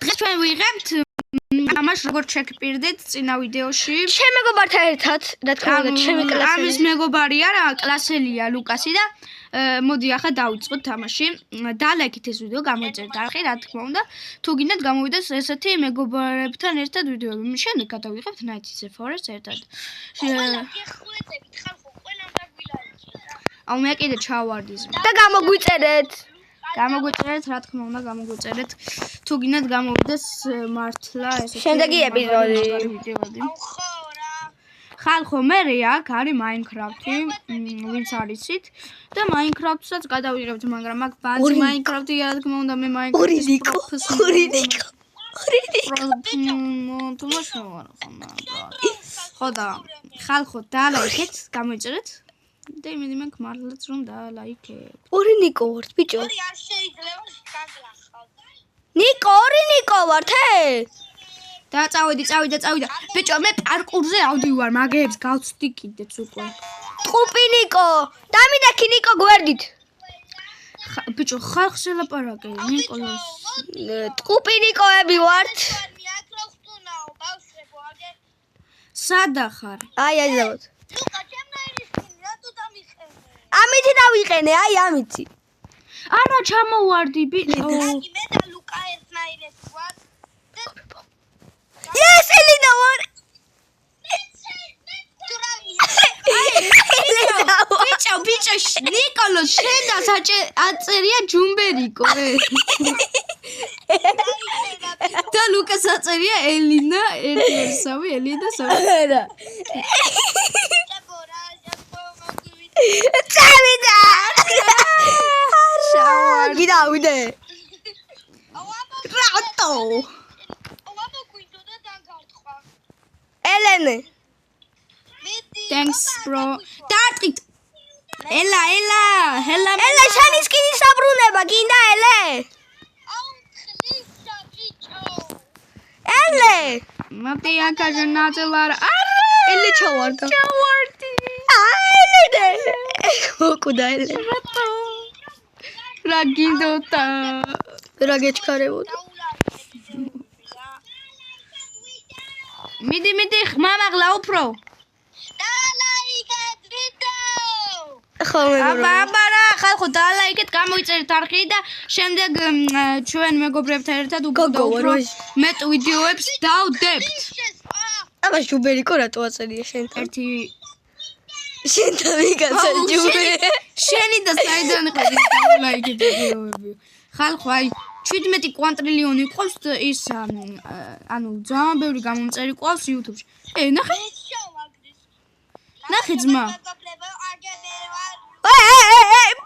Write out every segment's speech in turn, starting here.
დღეს ჩვენ ვიღებთ ამას როგორც შეგპირდეთ წინა ვიდეოში. ჩემ მეგობართან ერთად და თქმა უნდა ჩემი კლასელი. ამის მეგობარია რა, კლასელია ლუკასი და მოდი ახლა დავიწყოთ თამაში. დალაიქეთ ეს ვიდეო, გამოიწერეთ არხი, რა თქმა უნდა. თუ გინდათ გამოვიდეს ესეთი მეგობარებთან ერთად ვიდეოები. შემდეგ გადავიღებთ Night is a Forest ერთად. აუ მე კიდე ჩავარდი და გამოგვიწერეთ. გამოგვიწერეთ, რა თქმა უნდა, გამოგვიწერეთ. თუ გინდათ გამოვიდეს მართლა ესეთი შემდეგი ეპიზოდი. ხალხო, მე აქ არის Minecraft-ი, ვინც არიცით და Minecraft-საც გადავიღებთ, მაგრამ აქ ბანძი Minecraft-ი, რა თქმა უნდა, მე Minecraft-ის ხო და ხალხო, დალაიქეთ, გამოიწერეთ. და იმედი მაქვს მართლაც რომ დალაიქებ. ორი ნიკო ვართ, ბიჭო. ორი არ შეიძლება გაგლახავ. ნიკო, ორი ნიკო ვართ, და წავედი. ბიჭო, მე პარკურზე ავდივარ, მაგეებს გავცდი კიდეც უკვე. ტყუპი ნიკო, დამიდაქი ნიკო გვერდით. ბიჭო, ხალხს ელაპარაკე, ნიკოლას. ტყუპი ნიკოები ვართ. სადა ხარ? აი ზავთ. ამითი დავიყენე, აი ამითი. არა, ჩამოვარდი, ბიჭო. მე და ლუკა ერთნაირად ვარ. ეს ელინა ვარ. ბიჭო, ნიკოლო, შენ და აწერია ჯუმბერიკო. და ლუკას აწერია ელინა, 1-2-3, ელინა 3. წავიდა. გიდავიდე. რატო? ელენე. Thanks bro. დარტყით. ელა. ელე შენი სკინის საბრუნება გინდა ელე? ელე. მათი აკაჟა ნაძელარ. ელე ჩავარდა. ელე. მოკუდა ელე. რა გინდოდა? რა გეჩქარებოდა? მიდი, ხმამაღლა უფრო. აბარა, ხალხო, დალაიქეთ, გამოიწერეთ არხი და შემდეგ ჩვენ მეგობრებთან ერთად უფრო მეტ ვიდეოებს დავდებთ. აბა ჯუბერიკო რატო აწერია შენთან? ერთი შენთან ვიგაცა ჯუბერი. შენი და საიდან ხედი დალაიქეთ ვიდეოები. ხალხო, აი 17 კვანტრილიონი ყავს ის ანუ ძალიან ბევრი გამომწერი ყავს YouTube-ში. ნახე ძმა.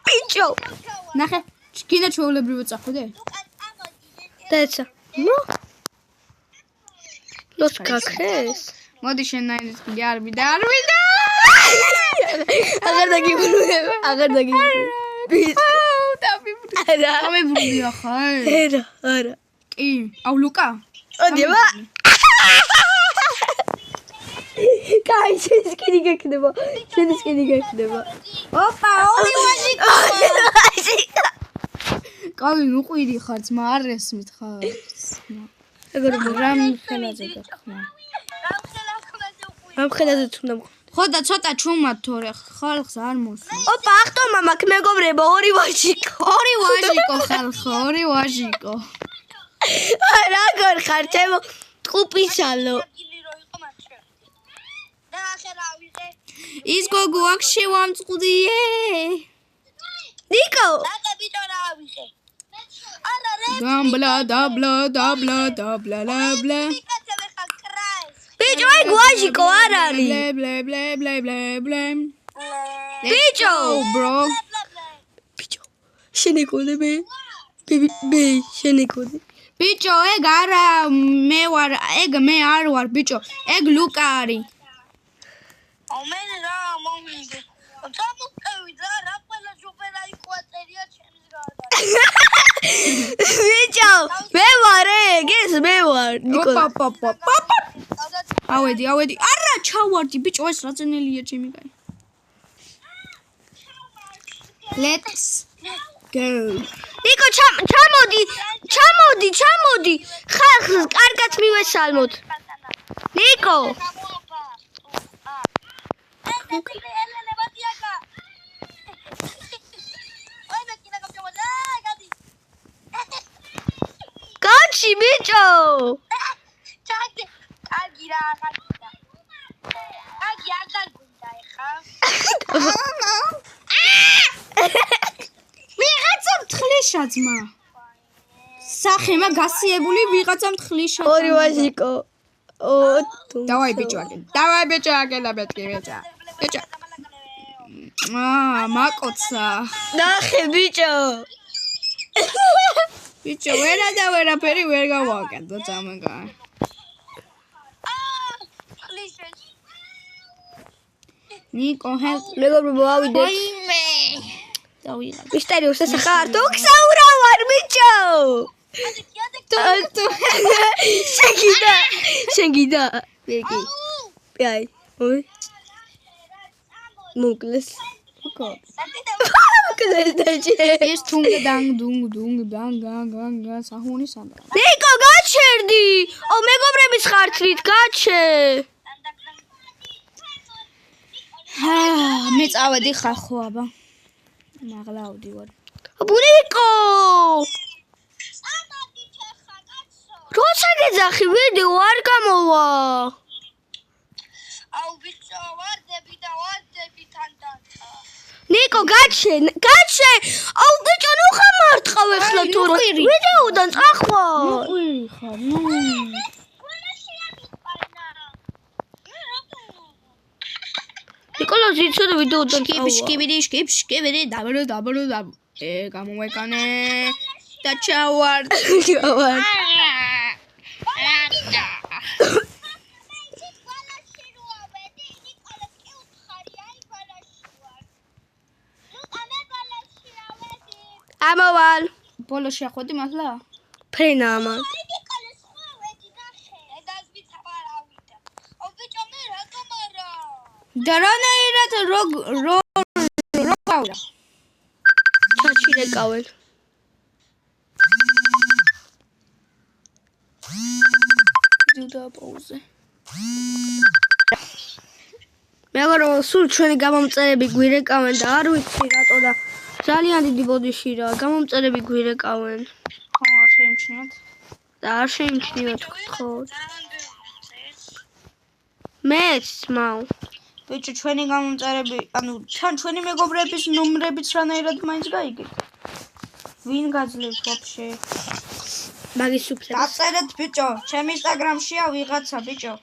ბიჭო. ნახე, კიდე ჩვეულებრივ წახვიდე? დაეცა. ლოს გაქრეს? მოდი შენ ნაინის კიდე არ ვიდა. აღარ დაგიბრუნებ. არა. ამებრუნდი ახლა. არა. კი, აუ ლუკა. ოდიება. კაი, შენ სკინი გექნება. ოპა, ორი ვაჟიკო. კაი, უყვირი ხარ, ძმა, არ ესმით ხარ. რამ ხელაზე გახმა. ამ ხელაზე თუნდა. ხო და ცოტა ჩუმად თორე ხალხს არ მოსვა. ოპა, ახტომა მაგ მეგობრებო, ორი ვაჟიკო. ხალხო, ორი ვაჟიკო. როგორ ხარ, ჩემო ტყუპისალო. ის გოგო აქ შევამწყდიე. ნიკო. გამბლა დაბლა. ბიჭო, აი გვაჟიკო არ არის. ბლე. ბიჭო, bro. ბიჭო. შენეკოდე მე. ბე, შენეკოდე. ბიჭო, ეგ არა მე ვარ, ეგ მე არ ვარ, ბიჭო. ეგ ლუკა არის. ამენ რა მომიგე. წამოვიდა რა ყველა ჯუბერა იყო აწერია ჩემს გარდა. ბიჭო, მე ვარ ეს, მე ვარ. ოპა. ავედი. არა, ჩავარდი, ბიჭო, ეს რა წენელია ჩემი კაი. Let's ნიკო ჩამოდი ხალხს კარგად მივესალმოთ ნიკო გაჩი ბიჭო ვიღაცა მთლიშა ძმა სახემა გასიებული ვიღაცა მთლიშა ორი ვაჟიკო დავაი ბიჭო აკე ლაბეთკი ბიჭო მაკოცა ნახე ბიჭო ბიჭო ვერაფერი ვერ გავაკეთო წამეგა ნიკო ჰელ მეგობრებო ავიდეთ ვაიმე დავიღა მისტერიოს სახარ თუ ქსაურავარ ბიჭო თუ შეგიდა ბიგი აი ой მოკლეს ეს თუნგ დანგ საჰუნი სანდა ნიკო გაჩერდი ო მეგობრების ხარცლით გაჩე მე წავედი ხარ ხო აბა მაღლა ავდივარ ბურიკო როცა გეძახი ვიდეო არ გამოვა აუ ბიჭო ვარდები თანდათა ნიკო გაჩე აუ ბიჭო ნუ ხამარტყავ ეხლა თუ ვიდეოდან წახვალ ყვირი ხარ ნუ ნიკოლოზი იცოდა ვიდეოდან შკიბირი დაბრო გამოვეკანე და ჩავარ ამავალ ბოლოში ახვედი მართლა ფრენამა დარანაირად როგავდა ჩაჩილეკავენ დუდა პაუზე მეგობრებო სულ ჩვენი გამომწერები გვირეკავენ და არ ვიცი რატო და ძალიან დიდი ბოდიშია გამომწერები გვირეკავენ ხო არ შეიმჩნიოთ და არ შეიმჩნიოთ ხო მეც მაუ ბიჭო ჩვენი გამომწერები ანუ ჩვენი მეგობრების ნომრებიც რანაირად მაინც გაიგეთ ვინ გაძლევს ვაფშე მაგის სუფრებს დაწერეთ ბიჭო ჩემ ინსტაგრამშია ვიღაცა ბიჭო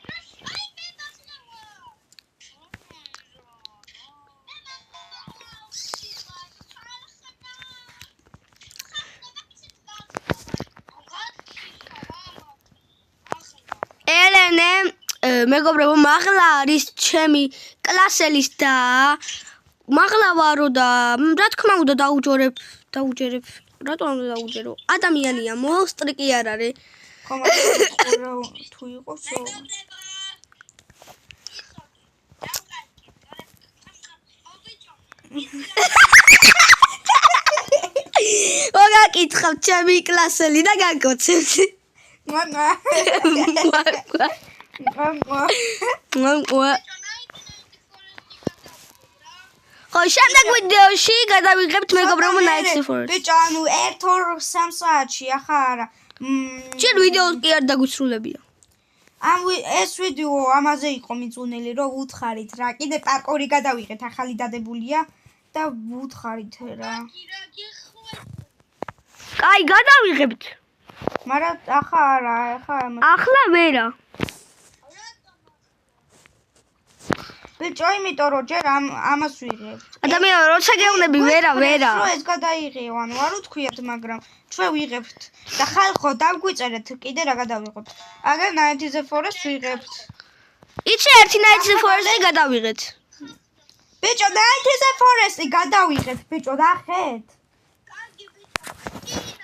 ელენე მეგობრებო მაღლა არის ჩემი კლასელის და მაღლა ვარო და რა თქმა უნდა დაუჯერებ რატომ უნდა დაუჯერო ადამიანია მონსტრიკი არ არის ხომ თუ იყოს მოგაკითხავ ჩემი კლასელი და გაგოცევთ მამა ხო შემდეგ ვიდეოში გადავიღებთ მეგობრებო Night Forest ბიჭო ანუ 1-2-3 საათში ახლა არა ჩვენ ვიდეოს კი არ დაგვისრულებია ეს ვიდეო ამაზე იყო მიწუნელი რომ უთხარით რა კიდე პარკორი გადავიღეთ ახალი დადებულია და უთხარით რა კაი გადავიღებთ მაგრამ ახლა არა ახლა ვერა ბიჭო იმიტომ რომ ჯერ ამას ვიღებთ ადამიანო როცა გეუნები ვერა ეს გადაიღეო ანუ არ უთქვიათ მაგრამ ჩვენ ვიღებთ და ხალხო დავგვიწერეთ კიდე რა გადავიღოთ აგერ Night Forest ვიღებთ იცი ერთი Night Forest-ი გადავიღეთ ბიჭო Night Forest-ი გადავიღეთ ბიჭო ნახეთ კარგი ბიჭო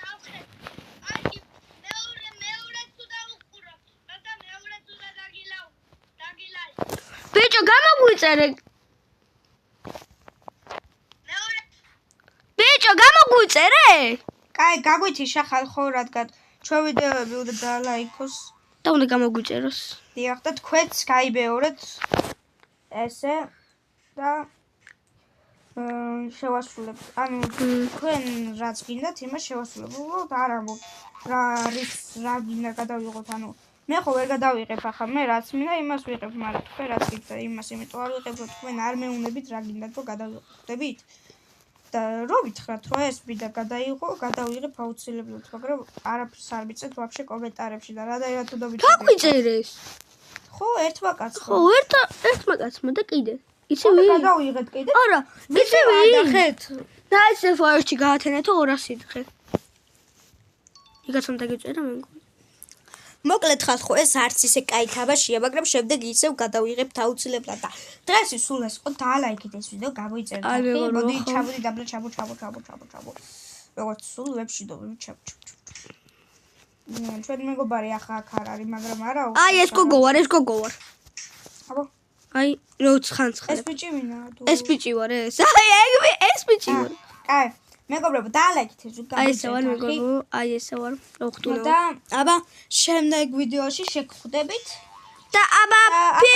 ბიჭო გამოგვიწერე ბიჭო გამოგვიწერე გაგვიწერე? კაი, გაგვითიშა ხალხო, რადგან ჩვენ ვიდეოები უნდა დალაიქოს. და უნდა გამოგვიწეროს. დიახ, და თქვენც გაიბეორეთ ესე და შევასრულებთ. ანუ თქვენ რაც გინდათ, იმას შევასრულებთ. უბრალოდ არ ამბობ რა არის, რა გინდა გადავიღოთ, ანუ მე ხო ვერ გადავიღებ ახლა, მე რაც მინდა იმას ვიღებ, მაგრამ თქვენ რაც გინდა იმას, იმიტომ არ ვიღებ, რომ თქვენ არ მეუნებით რა გინდათ, რომ გადავიღოთ. ხვდებით? და რო ვითხრათ, რომ ეს მინდა გადაიღო, გადავიღებ აუცილებლად, მაგრამ არაფერს არ მიწევთ ვაფშე კომენტარებში და რა თუ დავიწერე. გაგვიწერეს. ხო, ერთმა კაცმა. ხო, ერთმა კაცმა და კიდე. იცი გადავიღეთ კიდე. არა, იცი გადახეთ. და ეს ფოერში გაათენეთო 200 დღე. იგაცამ დაგიწერა მე მგონი. მოკლედ ხალხო, ეს არც ისე კაი თამაშია, მაგრამ შემდეგ ისევ გადავიღებთ აუცილებლად და დღეს ის სულ ეს ყო დაალაიქეთ ეს ვიდეო, გამოიწერეთ. მოდი ჩავდი დაბლა ჩაბო. როგორც სულ ვებში ჩაბო. ჩვენ მეგობარი ახლა აქ არ არის, მაგრამ არა. აი ეს გოგო ვარ. აბა. აი როც ხანს ხარ. ეს ბიჭი ვინა თუ? ეს ბიჭი ვარ ეს. აი ეს ბიჭი ვარ. კაი, მეგობრებო, დაალაიქეთ ეს ვიდეო. აი ესე ვარ მეგობრებო, აი ესე ვარ. ოხტუნა. და აბა შემდეგ ვიდეოში შეგხვდებით. და აბა პი